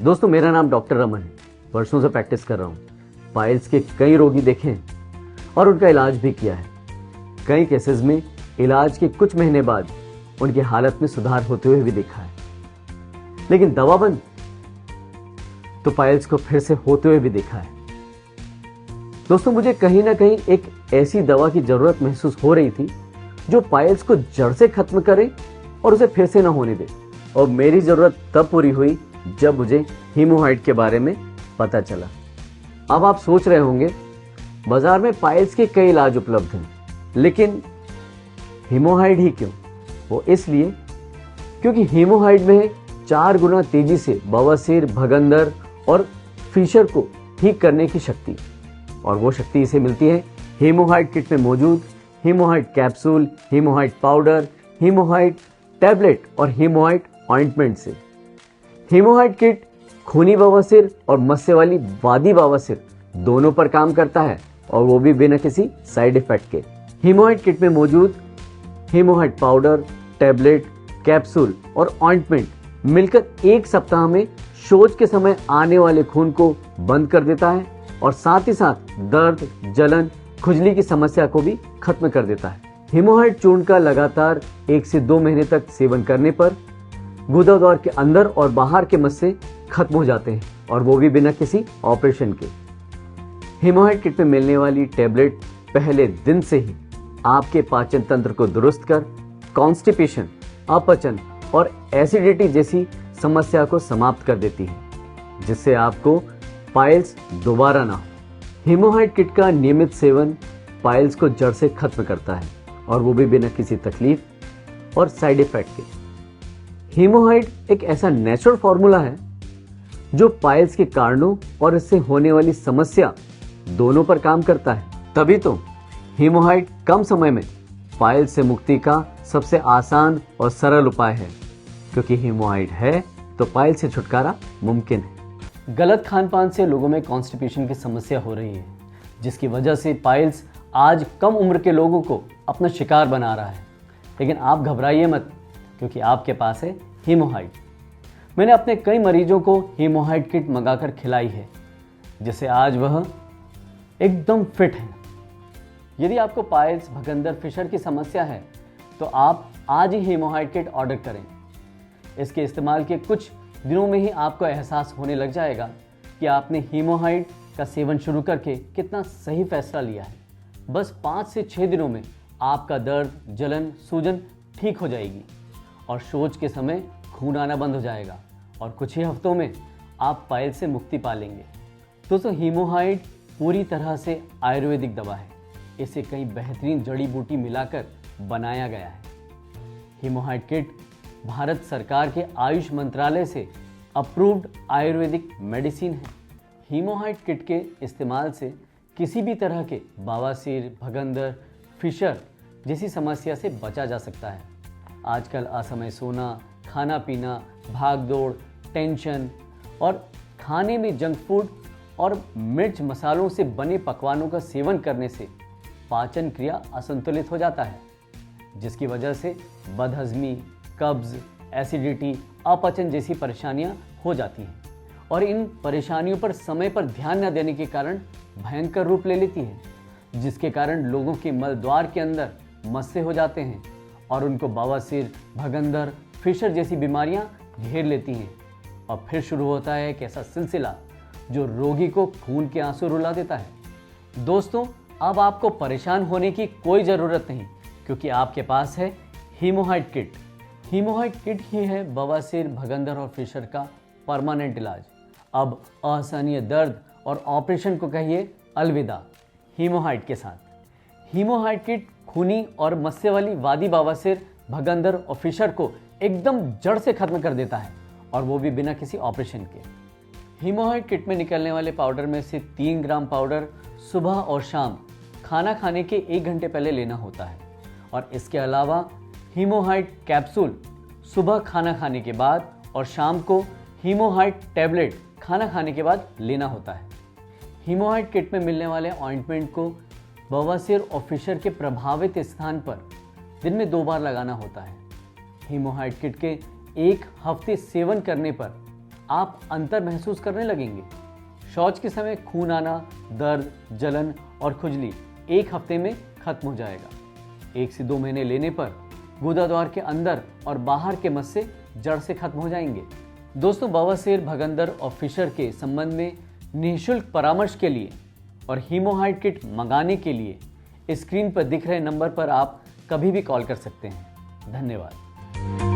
दोस्तों, मेरा नाम डॉक्टर रमन है। वर्षों से प्रैक्टिस कर रहा हूँ। पाइल्स के कई रोगी देखे हैं और उनका इलाज भी किया है। कई केसेस में इलाज के कुछ महीने बाद उनकी हालत में सुधार होते हुए भी देखा है। लेकिन दवा बंद तो पाइल्स को फिर से होते हुए भी देखा है। दोस्तों, मुझे कहीं ना कहीं एक ऐसी दवा की जरूरत महसूस हो रही थी जो पाइल्स को जड़ से खत्म करे और उसे फिर से ना होने दे। और मेरी जरूरत तब पूरी हुई जब मुझे हीमोहाइड के बारे में पता चला। अब आप सोच रहे होंगे, बाजार में पाइल्स के कई इलाज उपलब्ध हैं, लेकिन हीमोहाइड ही क्यों? वो इसलिए क्योंकि हीमोहाइड में 4 गुना तेजी से बवासीर, भगंदर और फिशर को ठीक करने की शक्ति, और वो शक्ति इसे मिलती है हीमोहाइड किट में मौजूद हीमोहाइड कैप्सूल, हीमोहाइड पाउडर, हीमोहाइड टैबलेट और हीमोहाइड ऑइंटमेंट से। हीमोहाइड किट खूनी बवासीर और मस्से वाली वादी बवासीर दोनों पर काम करता है, और वो भी बिना किसी साइड इफेक्ट के। हीमोहाइड किट में मौजूद हीमोहाइड पाउडर, टैबलेट, कैप्सूल और ऑइंटमेंट मिलकर 1 सप्ताह में शौच के समय आने वाले खून को बंद कर देता है और साथ ही साथ दर्द, जलन, खुजली की समस्या को भी खत्म कर देता है। हीमोहाइड चूर्ण का लगातार 1 से 2 महीने तक सेवन करने पर गुदाद्वार के अंदर और बाहर के मस्से खत्म हो जाते हैं, और वो भी बिना किसी ऑपरेशन के। हीमोहाइड किट में मिलने वाली टैबलेट पहले दिन से ही आपके पाचन तंत्र को दुरुस्त कर कॉन्स्टिपेशन, अपचन और एसिडिटी जैसी समस्या को समाप्त कर देती है, जिससे आपको पाइल्स दोबारा ना हो। हीमोहाइड किट का नियमित सेवन पाइल्स को जड़ से खत्म करता है, और वो भी बिना किसी तकलीफ और साइड इफेक्ट के। हीमोहाइड एक ऐसा नेचुरल फॉर्मूला है जो पाइल्स के कारणों और इससे होने वाली समस्या दोनों पर काम करता है। तभी तो हीमोहाइड कम समय में पाइल्स से मुक्ति का सबसे आसान और सरल उपाय है, क्योंकि हीमोहाइड है तो पाइल्स से छुटकारा मुमकिन है। गलत खान पान से लोगों में कॉन्स्टिपेशन की समस्या हो रही है, जिसकी वजह से पाइल्स आज कम उम्र के लोगों को अपना शिकार बना रहा है। लेकिन आप घबराइए मत, क्योंकि आपके पास है हीमोहाइड। मैंने अपने कई मरीजों को हीमोहाइड किट मंगाकर खिलाई है, जिससे आज वह एकदम फिट हैं। यदि आपको पाइल्स, भगंदर, फिशर की समस्या है तो आप आज ही हीमोहाइड किट ऑर्डर करें। इसके इस्तेमाल के कुछ दिनों में ही आपको एहसास होने लग जाएगा कि आपने हीमोहाइड का सेवन शुरू करके कितना सही फैसला लिया है। बस 5 से 6 दिनों में आपका दर्द, जलन, सूजन ठीक हो जाएगी और शौच के समय खून आना बंद हो जाएगा, और कुछ ही हफ्तों में आप पाइल्स से मुक्ति पा लेंगे। दोस्तों, हीमोहाइड पूरी तरह से आयुर्वेदिक दवा है। इसे कई बेहतरीन जड़ी बूटी मिलाकर बनाया गया है। हीमोहाइड किट भारत सरकार के आयुष मंत्रालय से अप्रूव्ड आयुर्वेदिक मेडिसिन है। हीमोहाइड किट के इस्तेमाल से किसी भी तरह के बवासीर, भगंदर, फिशर जैसी समस्या से बचा जा सकता है। आजकल असमय सोना, खाना पीना, भाग दौड़, टेंशन और खाने में जंक फूड और मिर्च मसालों से बने पकवानों का सेवन करने से पाचन क्रिया असंतुलित हो जाता है, जिसकी वजह से बदहजमी, कब्ज, एसिडिटी, अपचन जैसी परेशानियां हो जाती हैं, और इन परेशानियों पर समय पर ध्यान न देने के कारण भयंकर रूप ले लेती है, जिसके कारण लोगों के मल द्वार के अंदर मस्से हो जाते हैं और उनको बवासीर, भगंदर, फिशर जैसी बीमारियां घेर लेती हैं। और फिर शुरू होता है एक ऐसा सिलसिला जो रोगी को खून के आंसू रुला देता है। दोस्तों, अब आपको परेशान होने की कोई ज़रूरत नहीं, क्योंकि आपके पास है हीमोहाइड किट। हीमोहाइड किट ही है बवासीर, भगंदर और फिशर का परमानेंट इलाज। अब असहनीय दर्द और ऑपरेशन को कहिए अलविदा हीमोहाइड के साथ। हीमोहाइड किट खूनी और मस्से वाली वादी बवासीर, भगंदर और फिशर को एकदम जड़ से खत्म कर देता है, और वो भी बिना किसी ऑपरेशन के। हीमोहाइड किट में निकलने वाले पाउडर में से 3 ग्राम पाउडर सुबह और शाम खाना खाने के 1 घंटे पहले लेना होता है, और इसके अलावा हीमोहाइड कैप्सूल सुबह खाना खाने के बाद और शाम को हीमोहाइड टैबलेट खाना खाने के बाद लेना होता है। हीमोहाइड किट में मिलने वाले ऑइंटमेंट को बवासीर और फिशर के प्रभावित स्थान पर दिन में 2 बार लगाना होता है। हीमोहाइड किट के 1 हफ्ते सेवन करने पर आप अंतर महसूस करने लगेंगे। शौच के समय खून आना, दर्द, जलन और खुजली 1 हफ्ते में खत्म हो जाएगा। 1 से 2 महीने लेने पर गुदाद्वार के अंदर और बाहर के मस्से जड़ से खत्म हो जाएंगे। दोस्तों, बवासीर, भगंदर और फिशर के संबंध में निःशुल्क परामर्श के लिए और हीमोहाइड किट मंगाने के लिए स्क्रीन पर दिख रहे नंबर पर आप कभी भी कॉल कर सकते हैं। धन्यवाद।